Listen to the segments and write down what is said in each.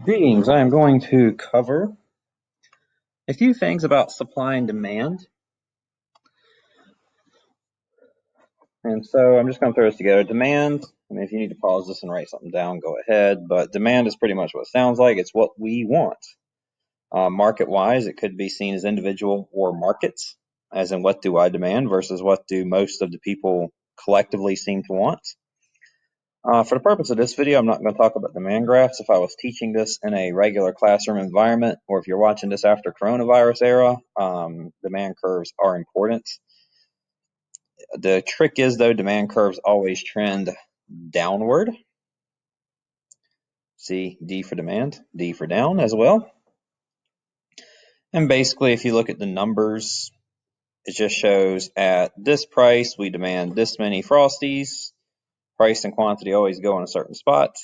Greetings. I am going to cover a few things about supply and demand. And so I'm just going to throw this together. Demand, if you need to pause this and write something down, go ahead. But demand is pretty much what it sounds like. It's what we want. Market-wise, it could be seen as individual or markets, as in what do I demand versus what do most of the people collectively seem to want. For the purpose of this video, I'm not going to talk about demand graphs. If I was teaching this in a regular classroom environment, or if you're watching this after coronavirus era, demand curves are important. The trick is, though, demand curves always trend downward. See D for demand, D for down as well. And basically, if you look at the numbers, it just shows at this price, we demand this many Frosties. Price and quantity always go in a certain spot.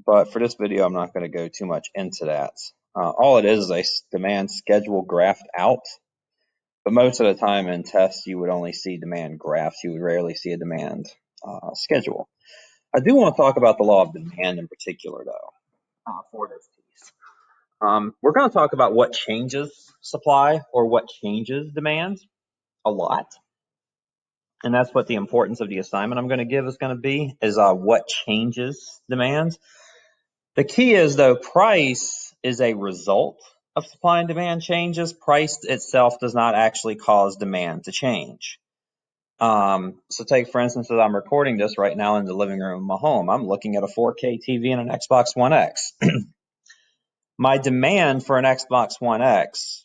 But for this video, I'm not going to go too much into that. All it is a demand schedule graphed out. But most of the time in tests, you would only see demand graphs. You would rarely see a demand schedule. I do want to talk about the law of demand in particular, though, for this piece. We're going to talk about what changes supply or what changes demand a lot. And that's what the importance of the assignment I'm going to give is going to be, is what changes demand. The key is, though, price is a result of supply and demand changes. Price itself does not actually cause demand to change. So take, for instance, that I'm recording this right now in the living room of my home. I'm looking at a 4K TV and an Xbox One X. My demand for an Xbox One X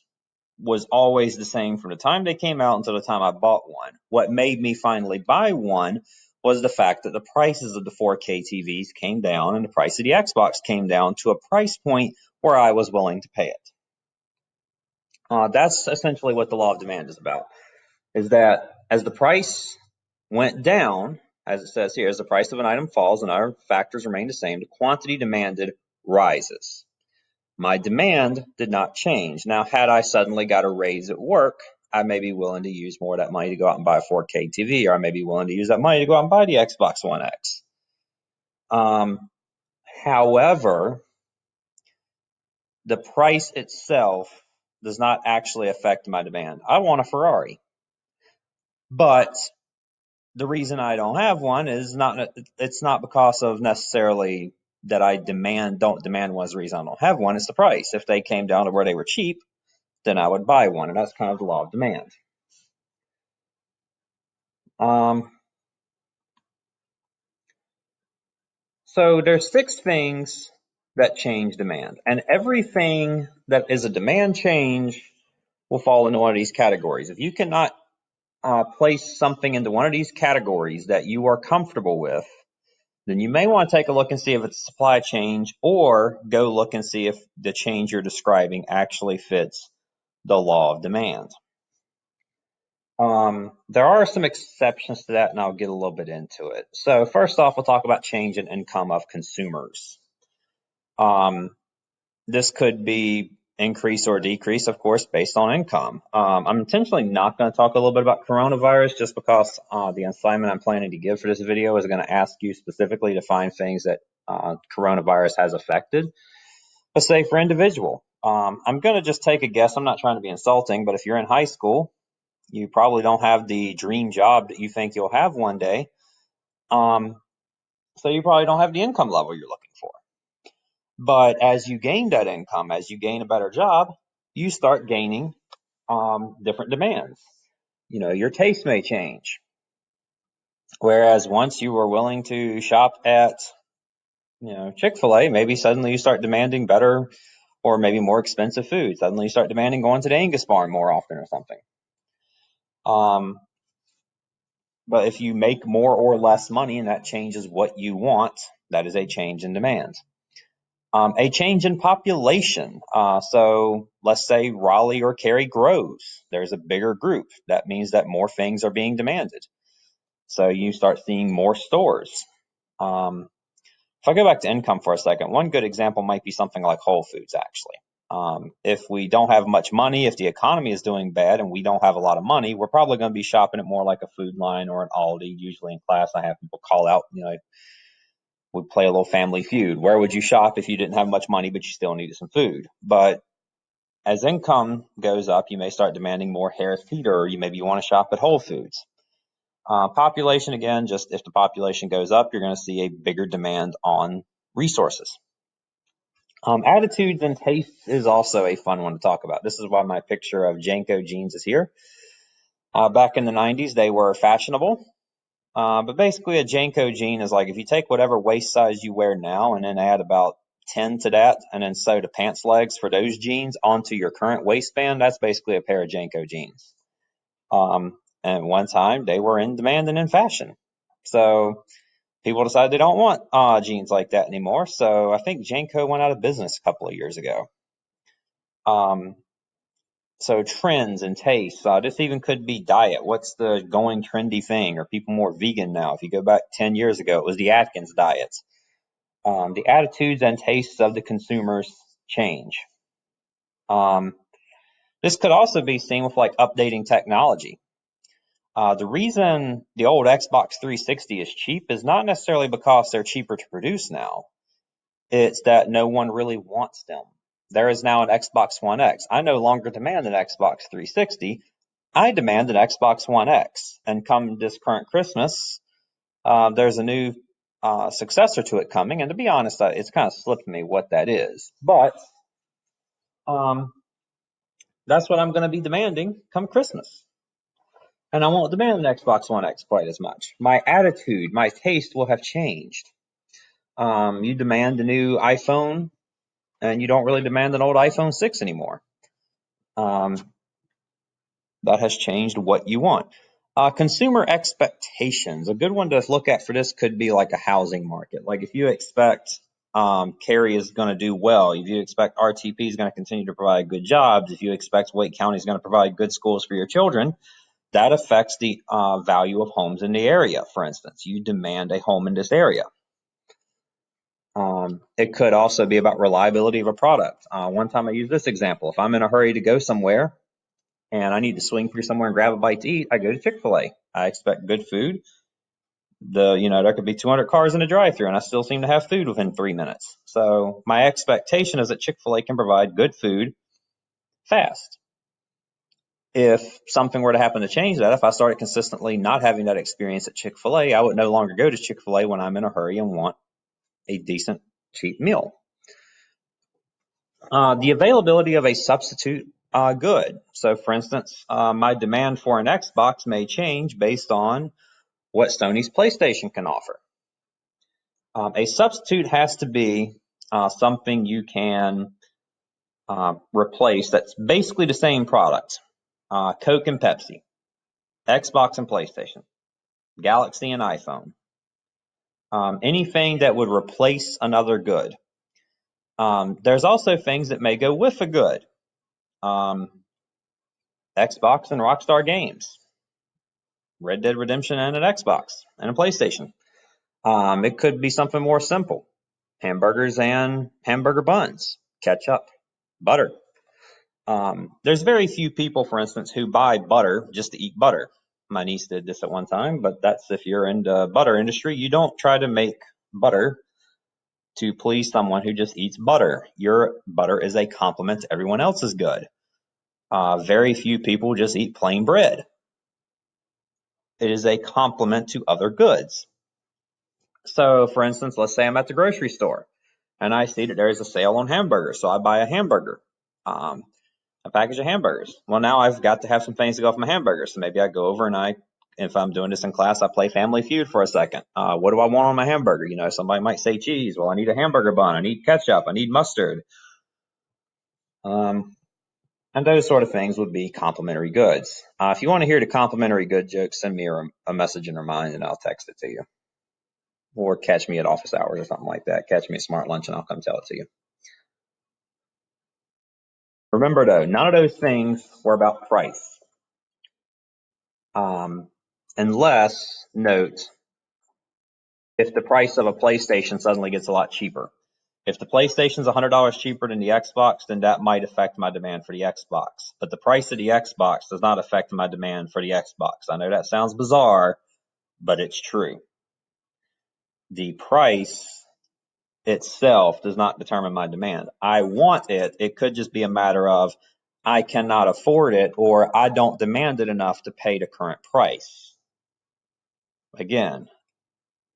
was always the same from the time they came out until the time I bought one. What made me finally buy one was the fact that the prices of the 4K TVs came down and the price of the Xbox came down to a price point where I was willing to pay it. That's essentially what the law of demand is about, is that as the price went down, as it says here, as the price of an item falls and other factors remain the same, the quantity demanded rises. My demand did not change. Now, had I suddenly got a raise at work, I may be willing to use more of that money to go out and buy a 4K TV, or I may be willing to use that money to go out and buy the Xbox One X. However, the price itself does not actually affect my demand. I want a Ferrari, but the reason I don't have one is it's not because of necessarily that I don't demand one as the reason I don't have one. It's the price. If they came down to where they were cheap, then I would buy one, and that's kind of the law of demand. So there's 6 things that change demand, and everything that is a demand change will fall into one of these categories. If you cannot place something into one of these categories that you are comfortable with, then you may want to take a look and see if it's a supply change, or go look and see if the change you're describing actually fits the law of demand. There are some exceptions to that, and I'll get a little bit into it. So first off, we'll talk about change in income of consumers. This could be increase or decrease, of course, based on income. I'm intentionally not going to talk a little bit about coronavirus, just because the assignment I'm planning to give for this video is going to ask you specifically to find things that coronavirus has affected. Let's say for individual. I'm going to just take a guess. I'm not trying to be insulting, but if you're in high school, you probably don't have the dream job that you think you'll have one day. So you probably don't have the income level you're looking for. But as you gain that income, as you gain a better job, you start gaining different demands. Your taste may change. Whereas once you were willing to shop at, Chick-fil-A, maybe suddenly you start demanding better or maybe more expensive food. Suddenly you start demanding going to the Angus barn more often or something. But if you make more or less money and that changes what you want, that is a change in demand. A change in population. So let's say Raleigh or Cary grows. There's a bigger group. That means that more things are being demanded. So you start seeing more stores. If I go back to income for a second, one good example might be something like Whole Foods, actually. If we don't have much money, if the economy is doing bad and we don't have a lot of money, we're probably going to be shopping at more like a Food Line or an Aldi. Usually in class, I have people call out, Would play a little Family Feud. Where would you shop if you didn't have much money, but you still needed some food? But as income goes up, you may start demanding more Harris Teeter, or maybe you want to shop at Whole Foods. Population, again, just if the population goes up, you're going to see a bigger demand on resources. Attitudes and tastes is also a fun one to talk about. This is why my picture of JNCO jeans is here. Back in the 90s, they were fashionable. But basically, a JNCO jean is like if you take whatever waist size you wear now and then add about 10 to that, and then sew the pants legs for those jeans onto your current waistband, that's basically a pair of JNCO jeans. And at one time, they were in demand and in fashion. So people decided they don't want jeans like that anymore. So I think JNCO went out of business a couple of years ago. So trends and tastes. This even could be diet. What's the going trendy thing? Are people more vegan now? If you go back 10 years ago, it was the Atkins diet. The attitudes and tastes of the consumers change. This could also be seen with like updating technology. The reason the old Xbox 360 is cheap is not necessarily because they're cheaper to produce now. It's that no one really wants them. There is now an Xbox One X. I no longer demand an Xbox 360. I demand an Xbox One X. And come this current Christmas, there's a new successor to it coming. And to be honest, it's kind of slipped me what that is. But that's what I'm going to be demanding come Christmas. And I won't demand an Xbox One X quite as much. My attitude, my taste will have changed. You demand a new iPhone, and you don't really demand an old iPhone 6 anymore. That has changed what you want. Consumer expectations. A good one to look at for this could be like a housing market. Like if you expect Cary is going to do well, if you expect RTP is going to continue to provide good jobs, if you expect Wake County is going to provide good schools for your children, that affects the value of homes in the area. For instance, you demand a home in this area. It could also be about reliability of a product. One time I used this example. If I'm in a hurry to go somewhere and I need to swing through somewhere and grab a bite to eat, I go to Chick-fil-A. I expect good food. There could be 200 cars in a drive-thru and I still seem to have food within 3 minutes. So my expectation is that Chick-fil-A can provide good food fast. If something were to happen to change that, if I started consistently not having that experience at Chick-fil-A, I would no longer go to Chick-fil-A when I'm in a hurry and want a decent, cheap meal. The availability of a substitute good. So, for instance, my demand for an Xbox may change based on what Sony's PlayStation can offer. A substitute has to be something you can replace that's basically the same product. Coke and Pepsi, Xbox and PlayStation, Galaxy and iPhone. Anything that would replace another good. There's also things that may go with a good. Xbox and Rockstar Games, Red Dead Redemption and an Xbox and a PlayStation. It could be something more simple. Hamburgers and hamburger buns, ketchup, butter. There's very few people, for instance, who buy butter just to eat butter. My niece did this at one time, but that's if you're in the butter industry. You don't try to make butter to please someone who just eats butter. Your butter is a complement to everyone else's good. Very few people just eat plain bread. It is a complement to other goods. So, for instance, let's say I'm at the grocery store and I see that there is a sale on hamburgers. So I buy a hamburger, a package of hamburgers. Well, now I've got to have some things to go with my hamburgers. So maybe I go over and if I'm doing this in class, I play Family Feud for a second. What do I want on my hamburger? Somebody might say cheese. Well, I need a hamburger bun. I need ketchup. I need mustard. And those sort of things would be complimentary goods. If you want to hear the complimentary good joke, send me a message in Remind and I'll text it to you. Or catch me at office hours or something like that. Catch me at Smart Lunch and I'll come tell it to you. Remember though, none of those things were about price. Unless, note, if the price of a PlayStation suddenly gets a lot cheaper. If the PlayStation's $100 cheaper than the Xbox, then that might affect my demand for the Xbox. But the price of the Xbox does not affect my demand for the Xbox. I know that sounds bizarre, but it's true. The price itself does not determine my demand. I want it. It could just be a matter of I cannot afford it, or I don't demand it enough to pay the current price. Again,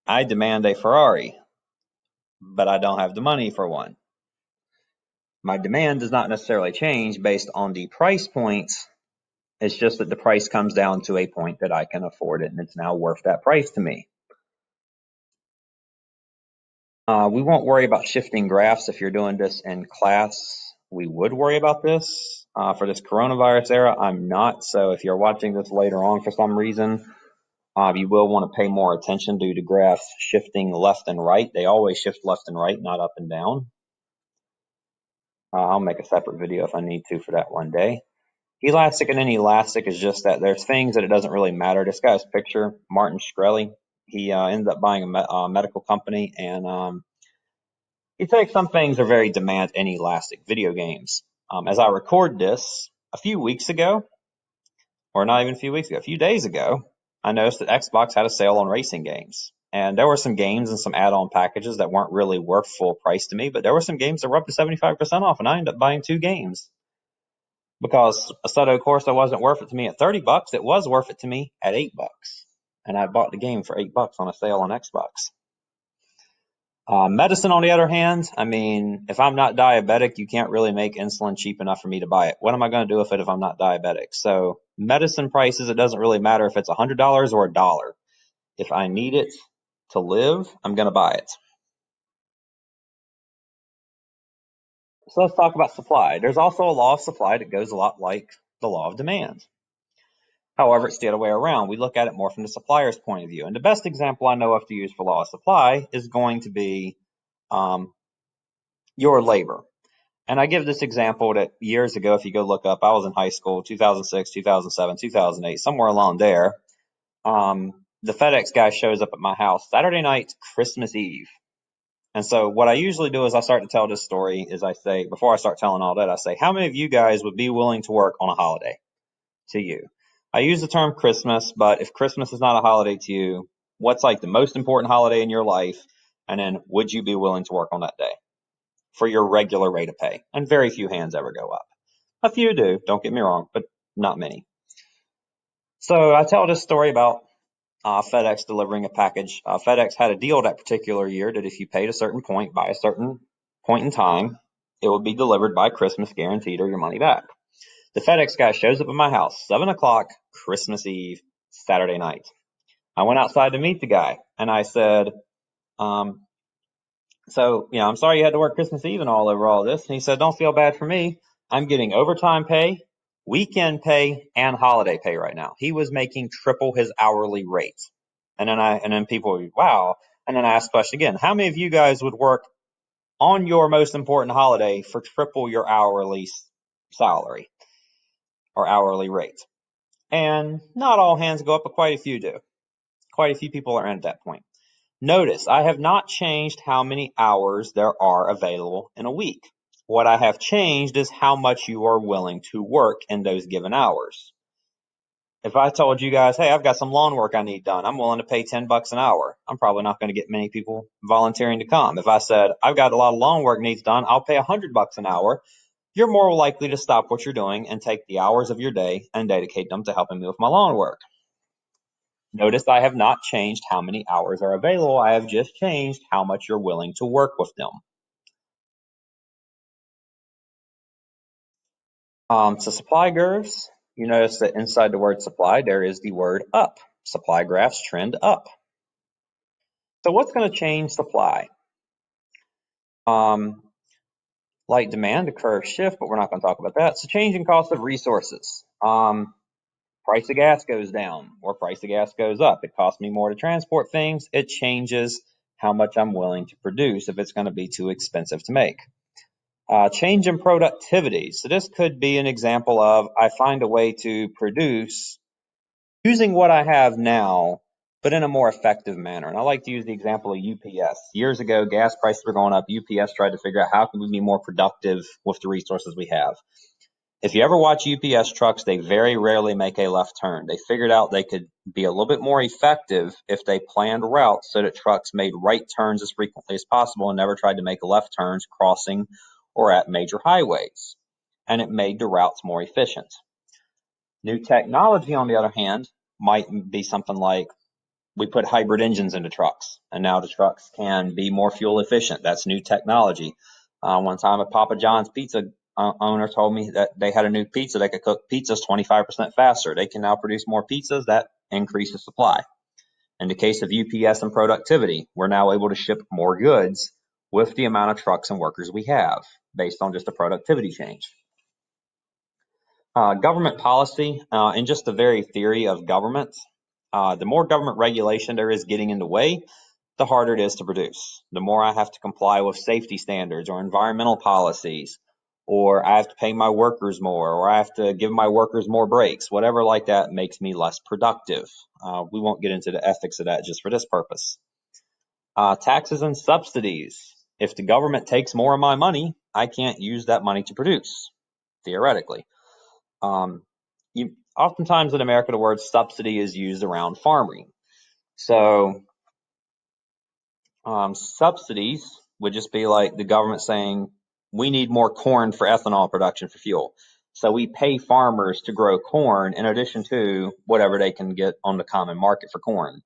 I demand a Ferrari, but I don't have the money for one. My demand does not necessarily change based on the price points. It's just that the price comes down to a point that I can afford it, and it's now worth that price to me. We won't worry about shifting graphs if you're doing this in class. We would worry about this. For this coronavirus era, I'm not. So if you're watching this later on for some reason, you will want to pay more attention due to graphs shifting left and right. They always shift left and right, not up and down. I'll make a separate video if I need to for that one day. Elastic and inelastic is just that there's things that it doesn't really matter. This guy's picture, Martin Shkreli, he ended up buying a medical company, and he takes some things are very demand inelastic. Video games. As I record this, a few weeks ago, or not even a few weeks ago, a few days ago, I noticed that Xbox had a sale on racing games. And there were some games and some add-on packages that weren't really worth full price to me, but there were some games that were up to 75% off, and I ended up buying 2 games. Because Assetto Corsa wasn't worth it to me at $30, it was worth it to me at $8. And I bought the game for $8 on a sale on Xbox. Medicine, on the other hand, I mean, if I'm not diabetic, you can't really make insulin cheap enough for me to buy it. What am I going to do with it if I'm not diabetic? So medicine prices, it doesn't really matter if it's $100 or $1. If I need it to live, I'm going to buy it. So let's talk about supply. There's also a law of supply that goes a lot like the law of demand. However, it's the other way around. We look at it more from the supplier's point of view. And the best example I know of to use for law of supply is going to be your labor. And I give this example that years ago, if you go look up, I was in high school, 2006, 2007, 2008, somewhere along there. The FedEx guy shows up at my house Saturday night, Christmas Eve. And so what I usually do is I start to tell this story is I say, before I start telling all that, I say, how many of you guys would be willing to work on a holiday to you? I use the term Christmas, but if Christmas is not a holiday to you, what's like the most important holiday in your life? And then would you be willing to work on that day for your regular rate of pay? And very few hands ever go up. A few do, don't get me wrong, but not many. So I tell this story about FedEx delivering a package. FedEx had a deal that particular year that if you paid a certain point by a certain point in time, it would be delivered by Christmas guaranteed or your money back. The FedEx guy shows up at my house, 7 o'clock, Christmas Eve, Saturday night. I went outside to meet the guy, and I said, I'm sorry you had to work Christmas Eve and all over all this. And he said, don't feel bad for me. I'm getting overtime pay, weekend pay, and holiday pay right now. He was making triple his hourly rate. And then people would be, wow. And then I asked the question again, how many of you guys would work on your most important holiday for triple your hourly salary or hourly rate? And not all hands go up, but quite a few do. Quite a few people are at that point. Notice, I have not changed how many hours there are available in a week. What I have changed is how much you are willing to work in those given hours. If I told you guys, hey, I've got some lawn work I need done, I'm willing to pay $10 an hour, I'm probably not going to get many people volunteering to come. If I said, I've got a lot of lawn work needs done, I'll pay $100 an hour, you're more likely to stop what you're doing and take the hours of your day and dedicate them to helping me with my lawn work. Notice I have not changed how many hours are available. I have just changed how much you're willing to work with them. So supply curves, you notice that inside the word supply, there is the word up. Supply graphs trend up. So what's going to change supply? Like demand, the curves shift, but we're not going to talk about that. So changing cost of resources. Price of gas goes down or price of gas goes up. It costs me more to transport things. It changes how much I'm willing to produce if it's going to be too expensive to make. Change in productivity. So this could be an example of I find a way to produce using what I have now, but in a more effective manner. And I like to use the example of UPS. Years ago, gas prices were going up. UPS tried to figure out how can we be more productive with the resources we have. If you ever watch UPS trucks, they very rarely make a left turn. They figured out they could be a little bit more effective if they planned routes so that trucks made right turns as frequently as possible and never tried to make left turns crossing or at major highways. And it made the routes more efficient. New technology, on the other hand, might be something like we put hybrid engines into trucks, and now the trucks can be more fuel efficient. That's new technology. One time, a Papa John's pizza owner told me that they had a new pizza that could cook pizzas 25% faster. They can now produce more pizzas. That increases supply. In the case of UPS and productivity, we're now able to ship more goods with the amount of trucks and workers we have based on just a productivity change. Government policy, and just the very theory of government, the more government regulation there is getting in the way, the harder it is to produce. The more I have to comply with safety standards or environmental policies, or I have to pay my workers more, or I have to give my workers more breaks, whatever like that makes me less productive. We won't get into the ethics of that just for this purpose. Taxes and subsidies. If the government takes more of my money, I can't use that money to produce, theoretically. Oftentimes in America, the word subsidy is used around farming. So subsidies would just be like the government saying, we need more corn for ethanol production for fuel. So we pay farmers to grow corn in addition to whatever they can get on the common market for corn.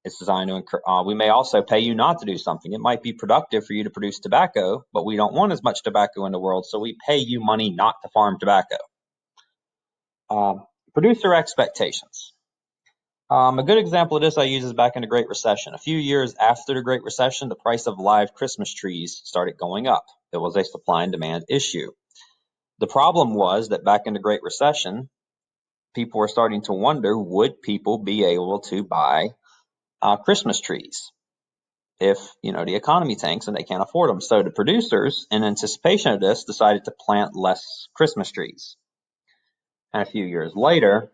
It's designed to we may also pay you not to do something. It might be productive for you to produce tobacco, but we don't want as much tobacco in the world, so we pay you money not to farm tobacco. Producer expectations. A good example of this I use is back in the Great Recession. A few years after the Great Recession, the price of live Christmas trees started going up. It was a supply and demand issue. The problem was that back in the Great Recession, people were starting to wonder, would people be able to buy Christmas trees if, the economy tanks and they can't afford them? So the producers, in anticipation of this, decided to plant less Christmas trees. And a few years later,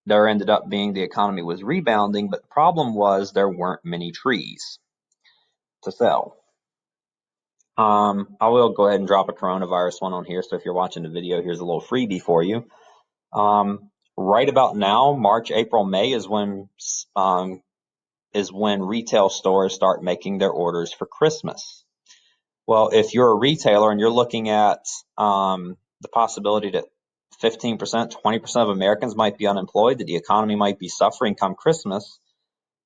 there ended up being the economy was rebounding, but the problem was there weren't many trees to sell. I will go ahead and drop a coronavirus one on here. So if you're watching the video, here's a little freebie for you. Right about now, March, April, May is when retail stores start making their orders for Christmas. Well, if you're a retailer and you're looking at the possibility that 15%, 20% of Americans might be unemployed, that the economy might be suffering come Christmas,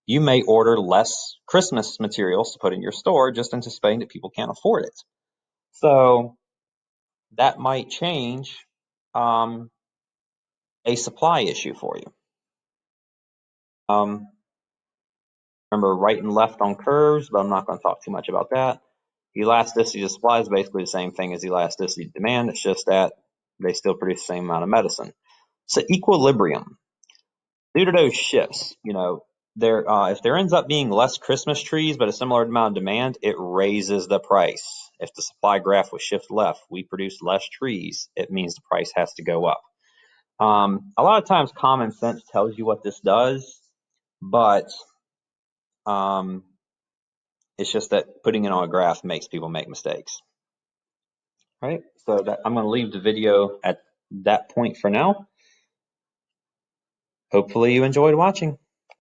you may order less Christmas materials to put in your store, just anticipating that people can't afford it. So that might change a supply issue for you. Remember right and left on curves, but I'm not going to talk too much about that. Elasticity of supply is basically the same thing as elasticity of demand. It's just that they still produce the same amount of medicine. So equilibrium. Due to those shifts, if there ends up being less Christmas trees but a similar amount of demand, it raises the price. If the supply graph was shift left, we produce less trees, it means the price has to go up. A lot of times common sense tells you what this does, but it's just that putting it on a graph makes people make mistakes. All right, so I'm going to leave the video at that point for now. Hopefully you enjoyed watching.